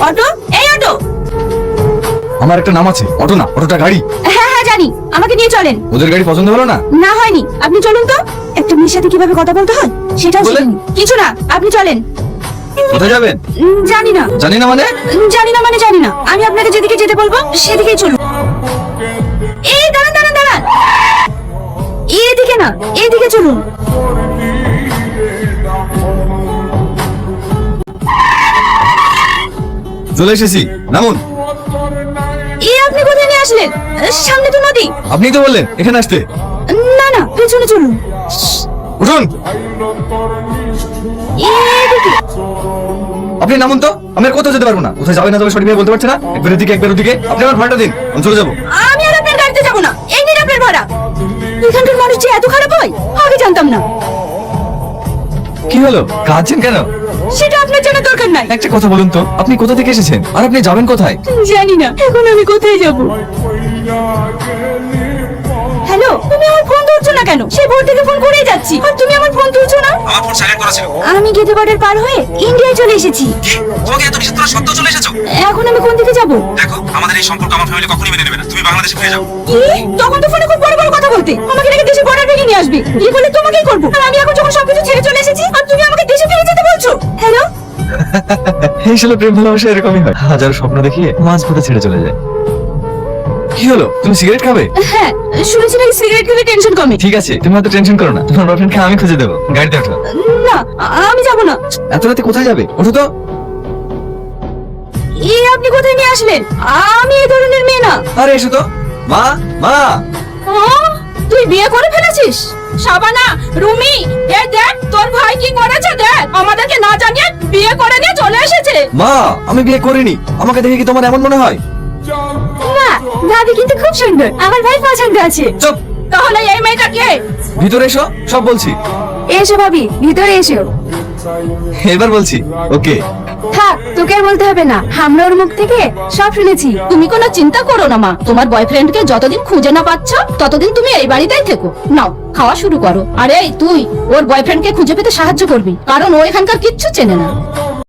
Auto, এই auto. আমার একটা নাম আছে, অটো না, অটোটা গাড়ি। হ্যাঁ হ্যাঁ জানি, আমাকে নিয়ে চলেন। ওদের গাড়ি পছন্দ হলো না? না হয়নি, আপনি চলুন তো। একটা মেয়ের সাথে কিভাবে কথা বলতে হয় সেটাও বলেন। শিখিনি। কিছু না, আপনি চলেন। কোথায় যাবেন? জানি না। জানি না মানে? জানি না মানে জানি না। আমি আপনাকে যেদিকে যেতে বলবো সেদিকেই চলুন। এই দাঁড়ান দাঁড়ান দাঁড়ান, এইদিকে না, এইদিকে চলুন। চলে এসেছি, নামুন। এই আপনি কোথায় নিয়ে আসলেন? সামনে তো নদী। আপনি তো বললেন এখানে আসতে। না না, পেছনে চলুন। উঠুন। এইদিকে। আপনি নামুন তো, আমি আর কোথাও যেতে পারবো না। কোথায় যাবে না যাবে সঠিকভাবে বলতে পারছে না। একবার এদিকে একবার ওদিকে। আপনি আমার ভাড়াটা দিন, আমি চলে যাবো। আমি আর আপনার গাড়িতে যাবো না, এই নিন আপনার ভাড়া। এখানকার মানুষ যে এত খারাপ হয় আগে জানতাম না। কি হলো, কাঁদছেন কেন? সেটা আপনার জানার দরকার নাই। একটা কথা বলুন তো, আপনি কোথা থেকে এসেছেন আর আপনি যাবেন কোথায়? জানি না, এখন আমি কোথায় যাব। হ্যালো, তুমি আমার ফোন ধরছো না কেন? সেই ভোর থেকে ফোন করেই যাচ্ছি, আর তুমি আমার ফোন তুলছো না। আমার ফোন সাইলেন্ট করা ছিল। আমি গেটে বর্ডার পার হয়ে ইন্ডিয়ায় চলে এসেছি। কি? তোমাকে এত নিষেধ করা সত্ত্বেও চলে এসেছো? এখন আমি কোন দিকে যাব? দেখো, আমাদের এই সম্পর্ক আমার ফ্যামিলি কখনোই মেনে নেবে না। তুমি বাংলাদেশে ফিরে যাও। কি? তখন তো ফোনে খুব বড় বড় কথা বলতে, আমাকে নাকি দেশে বর্ডার ভেঙে নিয়ে আসবে। কি করলে তোমাকেই করবো। আর আমি এখন যখন সবকিছু ছেড়ে চলে এসেছি আর তুমি আমাকে দেশে ফিরে যেতে বলছো। হ্যালো, এই ছিল প্রেম ভালোবাসা, এরকমই হয়। হাজার স্বপ্ন দেখিয়ে মাঝ পথে ছেড়ে চলে যায়। কি হলো, তুমি সিগারেট খাবে? হ্যাঁ শুনেছি নাকি সিগারেট খেলে টেনশন কমে। ঠিক আছে, তুমি অত টেনশন করো না, তোমার বয়ফ্রেন্ডকে আমি খুঁজে দেবো। গাড়িতে ওঠো। না, আমি যাব না। এত রাতে কোথায় যাবে? ওঠো তো। এই আপনি কোথায় নিয়ে আসলেন? আমি এই ধরনের মেয়ে না। আরে এসো তো। মা, মা। তুই বিয়ে করে ফেলেছিস? শাবানা, রুমি, এই দেখ তোর ভাই কি করেছে দেখ। আমাদেরকে না জানিয়ে বিয়ে করে নিয়ে চলে এসেছে। মা, আমি বিয়ে করিনি। আমাকে দেখে কি তোমার এমন মনে হয়? না, ভাবি কিন্তু খুব সুন্দর, আমার ভাই পছন্দ আছে। চুপ। তাহলে এই মেয়েটা কে? ভিতরে এসো, সব বলছি। এসো ভাবি, ভিতরে এসো। এবার বলছি, ওকে। থাক, তোকে আর বলতে হবে না, আমরা ওর মুখ থেকে সব শুনেছি। তুমি কোনো চিন্তা করো না মা, তোমার বয়ফ্রেন্ডকে যতদিন খুঁজে না পাচ্ছ ততদিন তুমি এই বাড়িতেই থেকো। নাও খাওয়া শুরু করো। আরে তুই ওর বয়ফ্রেন্ডকে খুঁজে পেতে সাহায্য করবি, কারণ ও এখানকার কিচ্ছু চেনে না।